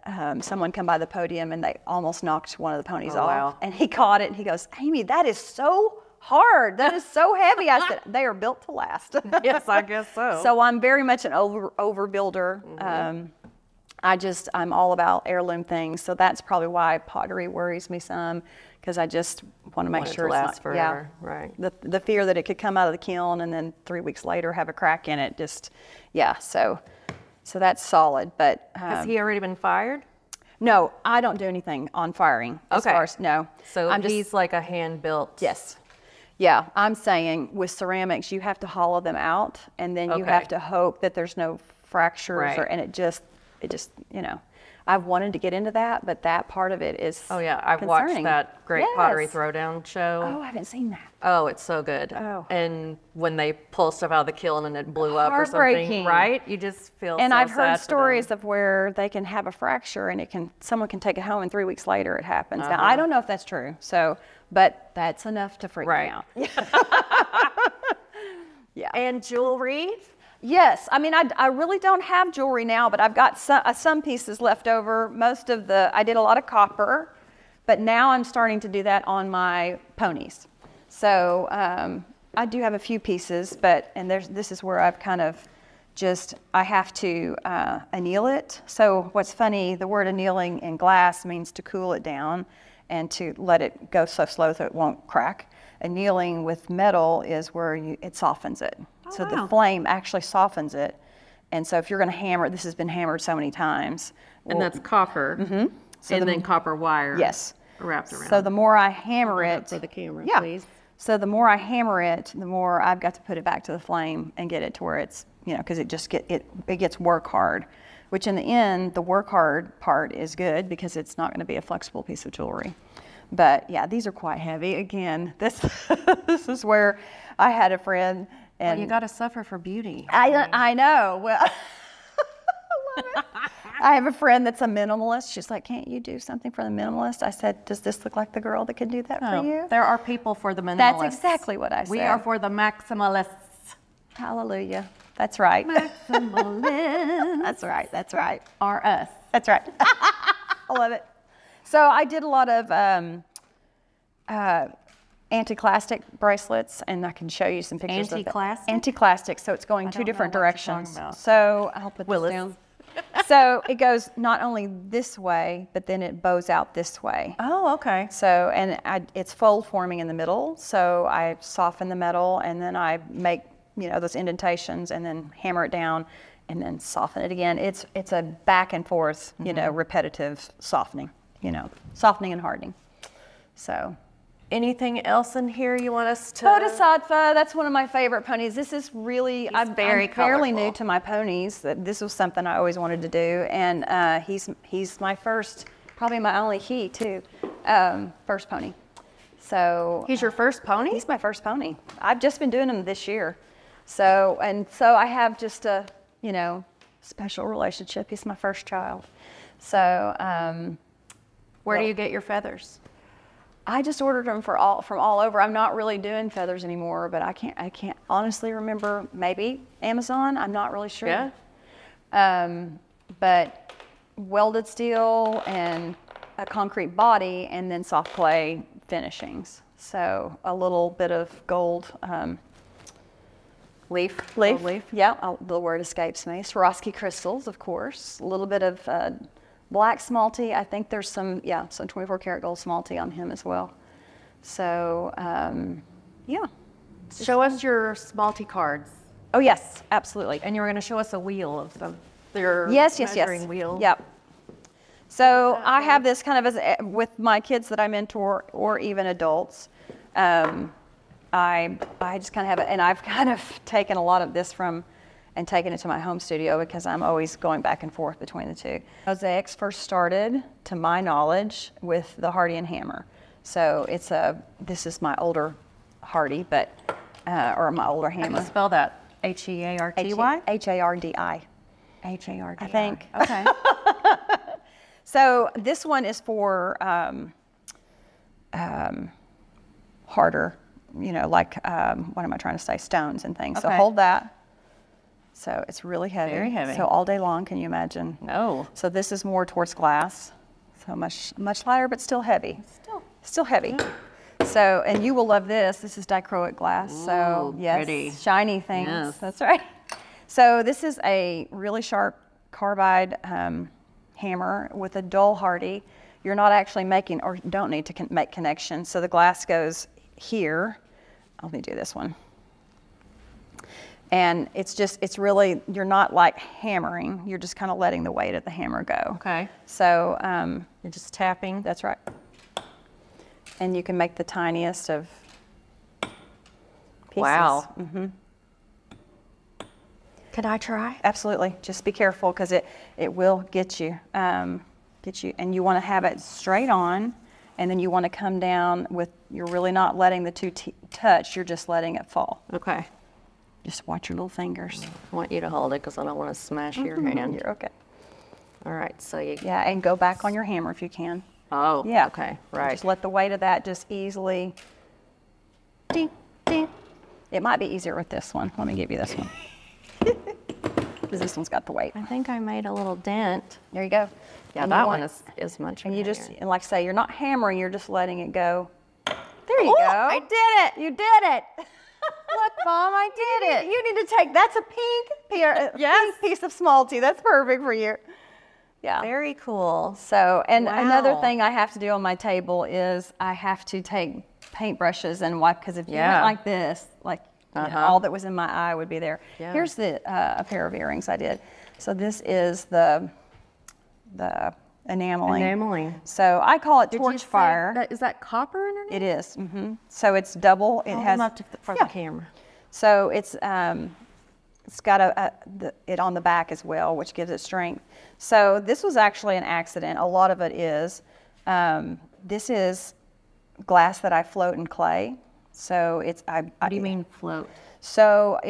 someone come by the podium and they almost knocked one of the ponies off. Wow. And he caught it and he goes, Amy, that is so hard. That is so heavy. I said, they are built to last. Yes, I guess so. So I'm very much an overbuilder. I'm all about heirloom things. So that's probably why pottery worries me some, because I just want to make Want it sure to it's last not, forever, right. The fear that it could come out of the kiln and then 3 weeks later have a crack in it. Just, yeah. So that's solid. But Has he already been fired? no, I don't do anything on firing. As Okay. far as, no. So I'm just, he's like a hand-built. yes. Yeah, I'm saying with ceramics, you have to hollow them out, and then you Okay. have to hope that there's no fractures, Right. and it just, I've wanted to get into that, but that part of it is Oh yeah, I've watched concerning. that great pottery Yes. throwdown show. Oh, I haven't seen that. Oh, it's so good. Oh. And when they pull stuff out of the kiln and it blew up or something, Heartbreaking. right? You just feel And so I've sad heard for them. stories of where they can have a fracture and someone can take it home and 3 weeks later it happens. Now, I don't know if that's true, but that's enough to freak Right. me out. Yeah. And jewelry? Yes, I mean, I really don't have jewelry now, but I've got some pieces left over. I did a lot of copper, but now I'm starting to do that on my ponies. So I do have a few pieces, this is where I've kind of I have to anneal it. So what's funny, the word annealing in glass means to cool it down and to let it go so slow so it won't crack. Annealing with metal is where it softens it. So wow. the flame actually softens it. And so if you're going to hammer it, this has been hammered so many times. And that's copper. So and then copper wire. Yes. Wrapped around. So the more I hammer Hold up it. for the camera, yeah. please. So the more I hammer it, the more I've got to put it back to the flame and get it to where it's, because it just it gets work hard, which in the end, the work hard part is good because it's not going to be a flexible piece of jewelry. But yeah, these are quite heavy. Again, this is where I had a friend. And Well, you got to suffer for beauty. I know. Well, I love it. I have a friend that's a minimalist. She's like, can't you do something for the minimalist? I said, does this look like the girl that could do that for you? There are people for the minimalists. That's exactly what I said. We are for the maximalists. Hallelujah. That's right. Maximalists. That's right. That's right. Are us. That's right. I love it. So I did a lot of anti-clastic bracelets, and I can show you some pictures Anti-clastic? of it. Anti-clastic, so it's going I two don't different know what you're talking directions. about. So I'll put Willis. this down. So it goes not only this way, but then it bows out this way. Oh, okay. So, it's fold forming in the middle, so I soften the metal, and then I make, those indentations, and then hammer it down, and then soften it again. It's a back and forth, repetitive softening, softening and hardening. So. Anything else in here you want us to? Bodhisattva, that's one of my favorite ponies. This is really, I'm very fairly colorful. new to my ponies. This was something I always wanted to do, and he's my first, probably my only too, first pony. So He's your first pony? he's my first pony. I've just been doing him this year. So I have just a, special relationship. He's my first child. So Where do you get your feathers? I just ordered them from all over. I'm not really doing feathers anymore, but I can't honestly remember. Maybe Amazon. I'm not really sure. Yeah. But welded steel and a concrete body, and then soft clay finishings. So a little bit of gold Leaf. leaf. Gold leaf. Yeah, the word escapes me. Swarovski crystals, of course. A little bit of black smalty. I think there's some 24 karat gold smalty on him as well. So, yeah. Show us your smalty cards. Oh, yes, absolutely. And you were going to show us a wheel of them. Their Yes. measuring wheel. Yep. So I have this kind of as with my kids that I mentor, or even adults. I just kind of have it, and I've kind of taken a lot of this and taken it to my home studio because I'm always going back and forth between the two. Mosaics first started, to my knowledge, with the Hardy and Hammer. So this is my older Hardy, but or my older Hammer. Spell that. H-E-A-R-T-Y? H-A-R-D-I. H-A-R-D-I. I think. Okay. So this one is for harder, like, what am I trying to say, stones and things. So Okay. hold that. So it's really heavy. Very heavy. So all day long, can you imagine? No. So this is more towards glass. So much lighter, but still heavy. Still heavy. Yeah. So, and you will love this. This is dichroic glass. So Ooh, yes, pretty. shiny things. Yes. That's right. So this is a really sharp carbide hammer with a dull Hardy. You're not actually making, or don't need to make connections. So the glass goes here. Let me do this one. And it's really, you're not like hammering. You're just kind of letting the weight of the hammer go. Okay. So You're just tapping. that's right. And you can make the tiniest of pieces. Wow. Mm-hmm. Can I try? Absolutely. Just be careful because it will get you. And you want to have it straight on, and then you want to come down with, you're really not letting the two touch, you're just letting it fall. Okay. Just watch your little fingers. I want you to hold it because I don't want to smash your hand. You're okay. All right, so you... Yeah, and go back on your hammer if you can. Oh, Yeah. okay, right. Just let the weight of that just easily, ding, ding. It might be easier with this one. Let me give you this one. Because this one's got the weight. I think I made a little dent. There you go. Yeah, And that you one want- is much And you just, heavier. and like I say, you're not hammering, you're just letting it go. There you Oh, go. I did it. You did it. Look, Mom, I did it. You need to take, that's a pink Yes. piece of smalty. That's perfect for you. Yeah. Very cool. So, and another Wow. thing I have to do on my table is I have to take paintbrushes and wipe, because if you Yeah. went like this, like all that was in my eye would be there. Yeah. Here's a pair of earrings I did. So this is the enameling. Enameling. So I call it Did you torch say fire. that- Is that copper underneath? It is. So it's double. It Hold has. them up for yeah. the camera. So it's got it on the back as well, which gives it strength. So this was actually an accident. A lot of it is. This is glass that I float in clay. So it's What do you mean float? So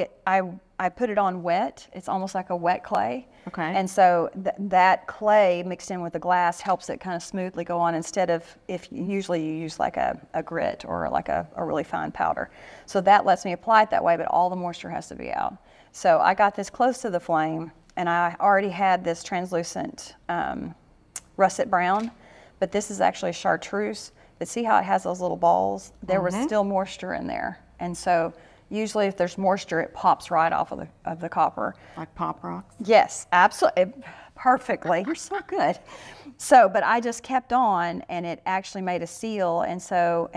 I put it on wet. It's almost like a wet clay. Okay. And so that clay mixed in with the glass helps it kind of smoothly go on, instead of, usually you use like a grit or like a really fine powder. So that lets me apply it that way, but all the moisture has to be out. So I got this close to the flame, and I already had this translucent russet brown, but this is actually chartreuse. But see how it has those little balls? There was still moisture in there. And so usually if there's moisture, it pops right off of the copper. Like Pop Rocks? Yes, absolutely, perfectly. You're so good. So, but I just kept on, and it actually made a seal, and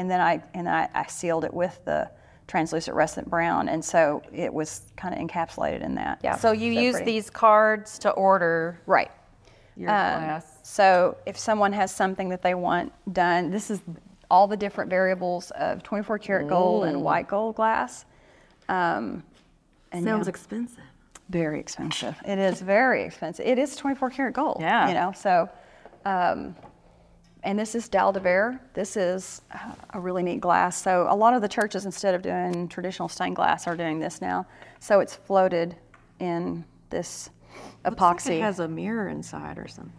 then I sealed it with the translucent russet brown, and so it was kind of encapsulated in that. Yeah. So you use pretty. these cards to order Right. your glass. So if someone has something that they want done, this is all the different variables of 24 karat gold and white gold glass. And Sounds yeah, expensive. very expensive. It is very expensive. It is 24 karat gold. Yeah. So, and this is Daldevere. This is a really neat glass. So a lot of the churches, instead of doing traditional stained glass, are doing this now. So it's floated in this Looks epoxy. like it has a mirror inside or something.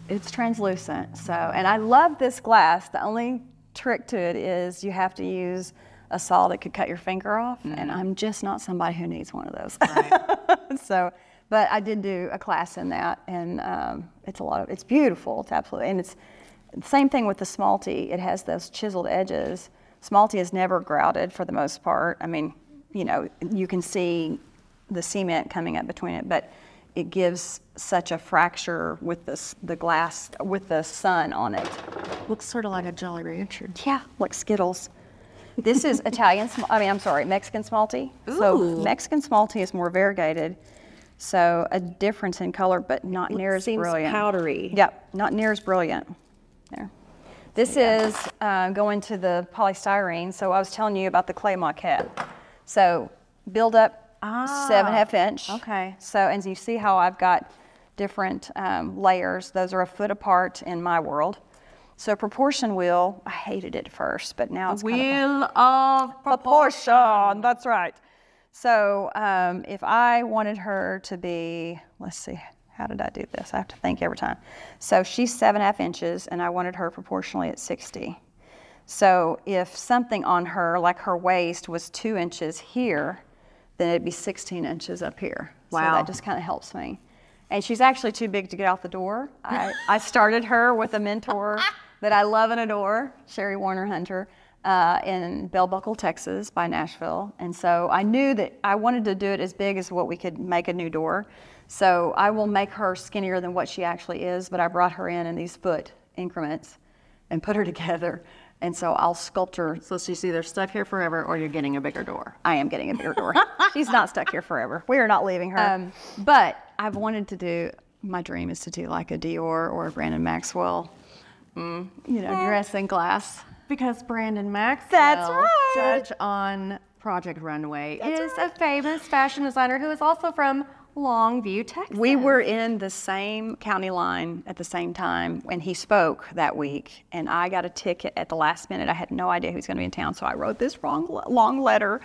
It's translucent. So, and I love this glass. The only trick to it is you have to use a saw that could cut your finger off, and I'm just not somebody who needs one of those. Right. So, but I did do a class in that, and it's beautiful. It's absolutely, and it's the same thing with the smalty. It has those chiseled edges. Smalty is never grouted for the most part. I mean, you can see the cement coming up between it, but it gives such a fracture with the glass, with the sun on it. Looks sort of like a Jolly Rancher. Yeah, like Skittles. This is Mexican smalty. So Ooh. Mexican smalty is more variegated. So a difference in color, but not near as brilliant. Seems powdery. Yep, not near as brilliant. There. This is going to the polystyrene. So I was telling you about the clay maquette. So build up 7.5 inch. Okay. So, and you see how I've got different layers. Those are a foot apart in my world. So proportion wheel, I hated it at first, but now it's Wheel of proportion. That's right. So if I wanted her to be, let's see, how did I do this? I have to think every time. So she's 7.5 inches, and I wanted her proportionally at 60. So if something on her, like her waist, was 2 inches here, then it'd be 16 inches up here. Wow. So that just kind of helps me. And she's actually too big to get out the door. I started her with a mentor that I love and adore, Sherry Warner Hunter, in Bell Buckle, Texas, by Nashville. And so I knew that I wanted to do it as big as what we could make a new door. So I will make her skinnier than what she actually is, but I brought her in these foot increments and put her together. And so I'll sculpt her. So she's either stuck here forever or you're getting a bigger door. I am getting a bigger door. She's not stuck here forever. We are not leaving her. But I've wanted to do, my dream is to do like a Dior or a Brandon Maxwell, you know, dress in glass. Because Brandon Maxwell, That's right. judge on Project Runway, is a famous fashion designer who is also from Longview, Texas. We were in the same county line at the same time when he spoke that week, and I got a ticket at the last minute. I had no idea he was going to be in town, so I wrote this long letter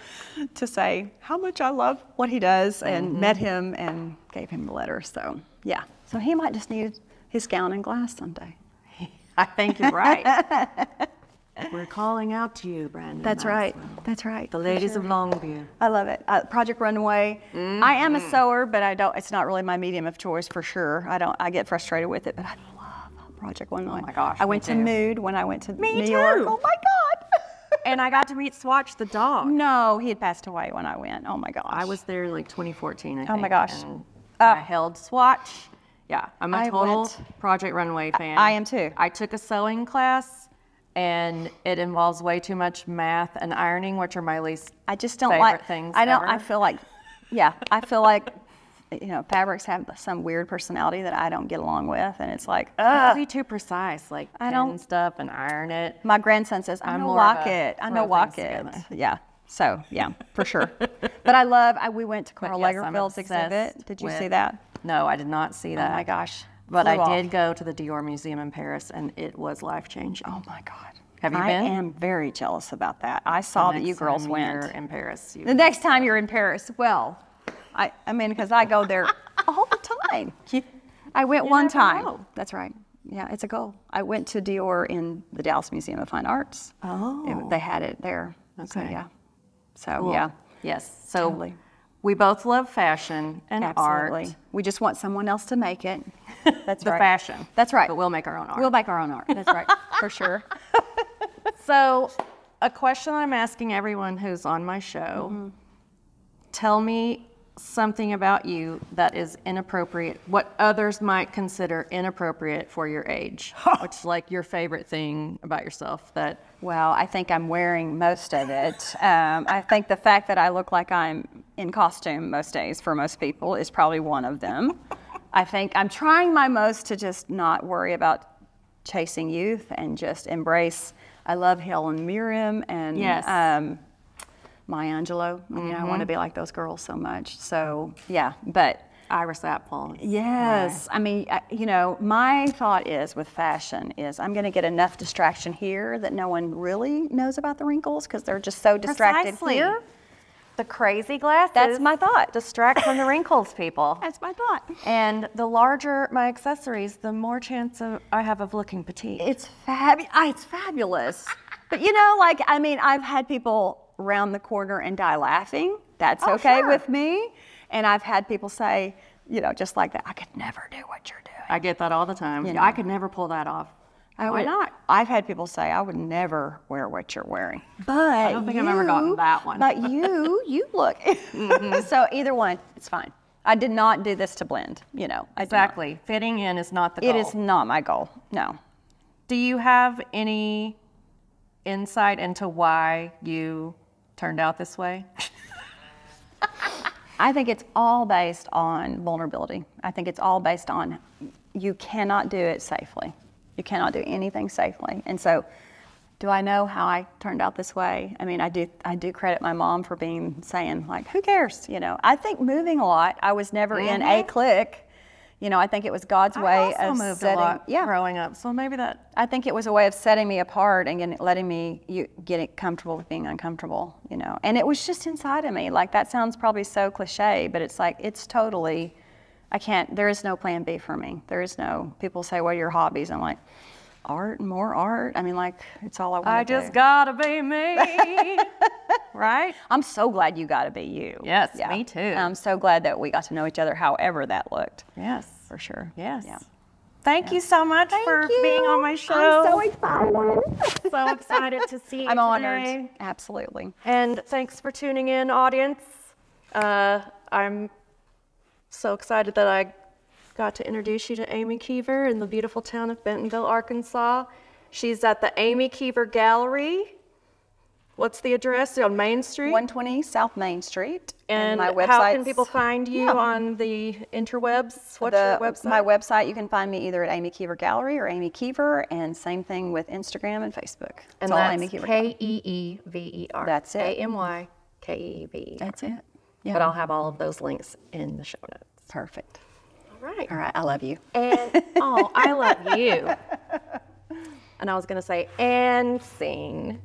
to say how much I love what he does, and met him and gave him the letter. So yeah, so he might just need his gown and glass someday. I think you're right. We're calling out to you, Brandon. That's Maxwell. right. That's right. The ladies of Longview. I love it. Project Runway. I am a sewer, but I don't. It's not really my medium of choice for sure. I get frustrated with it, but I love Project Runway. Oh my gosh. I went to Mood when I went to New too. York. Oh my God. And I got to meet Swatch the dog. No, he had passed away when I went. Oh my gosh. I was there in like 2014, I think. Oh my gosh. And I held Swatch. Yeah, I'm a I total went- Project Runway fan. I am too. I took a sewing class, and it involves way too much math and ironing, which are my least I just don't favorite like things I don't. ever. I feel like, yeah. I feel like, you know, fabrics have some weird personality that I don't get along with, and it's like, It'd be too precise, like I pin don't- stuff and iron it. My grandson says, I know more walk of a it. I throw know walk things it. together. Yeah. So, yeah, for sure. But I love, we went to Carl yes, I'm Lagerfeld's obsessed exhibit. Did you with- see that? No, I did not see that. Oh my gosh. But Flew I off. did go to the Dior Museum in Paris, and it was life-changing. Oh my God. Have you I been? am very jealous about that. I saw that you girls went. in Paris. The next time you're in Paris, well, I mean, because I go there all the time. I went one never time. know. That's right. Yeah, it's a goal. I went to Dior in the Dallas Museum of Fine Arts. Oh. They had it there. So, Okay. yeah. So, Cool. yeah. Yes. So Totally. we both love fashion and Absolutely. art. We just want someone else to make it. That's The right. fashion. That's right. But we'll make our own art. We'll make our own art. That's right. For sure. So, a question I'm asking everyone who's on my show, tell me something about you that is inappropriate, what others might consider inappropriate for your age. What's like your favorite thing about yourself that... Well, I think I'm wearing most of it. I think the fact that I look like I'm in costume most days for most people is probably one of them. I think I'm trying my most to just not worry about chasing youth and just embrace. I love Helen Mirren and Yes. Maya Angelou. I mean, I want to be like those girls so much. So yeah, but Iris Apfel. yes, I mean, you know, my thought is with fashion is I'm going to get enough distraction here that no one really knows about the wrinkles because they're just so distracted Precisely. here. The crazy glasses. That's my thought. Distract from the wrinkles, people. That's my thought. And the larger my accessories, the more chance I have of looking petite. It's fabulous. But you know, like, I mean, I've had people round the corner and die laughing. That's Oh, okay sure. with me. And I've had people say, you know, just like that, I could never do what you're doing. I get that all the time. You know. I could never pull that off. Why not? I've had people say I would never wear what you're wearing. But I don't think I've ever gotten that one. But you look. So either one, it's fine. I did not do this to blend, you know. I did not. Exactly. Fitting in is not the goal. It is not my goal, no. Do you have any insight into why you turned out this way? I think it's all based on vulnerability. I think it's all based on you cannot do it safely. You cannot do anything safely. And so, do I know how I turned out this way? I mean, I do credit my mom for saying like, who cares? You know, I think moving a lot. I was never in a clique. You know, I think it was God's way of moved setting. a lot growing up, so maybe that. I think it was a way of setting me apart and letting me get comfortable with being uncomfortable. You know, and it was just inside of me. Like that sounds probably so cliche, but it's like it's totally. I can't. There is no plan B for me. There is no. People say, "What are your hobbies?" I'm like, art and more art. I mean, like it's all I want to do. I just gotta be me, right? I'm so glad you got to be you. Yes, me too. I'm so glad that we got to know each other, however that looked. Yes, for sure. Yes. Yeah. Thank you so much for being on my show. I'm so excited. So excited to see you I'm today. honored. Absolutely. And thanks for tuning in, audience. I'm so excited that I got to introduce you to Amy Keever in the beautiful town of Bentonville, Arkansas. She's at the Amy Keever Gallery. What's the address? On Main Street? 120 South Main Street. And my how can people find you on the interwebs? What's your website? My website, you can find me either at Amy Keever Gallery or Amy Keever, and same thing with Instagram and Facebook. And it's all that's Amy Keever. Keever. That's it. AMYKEEVER. That's it. Yeah. But I'll have all of those links in the show notes. Perfect. All right. All right, I love you. And, I love you. And I was going to say, and sing.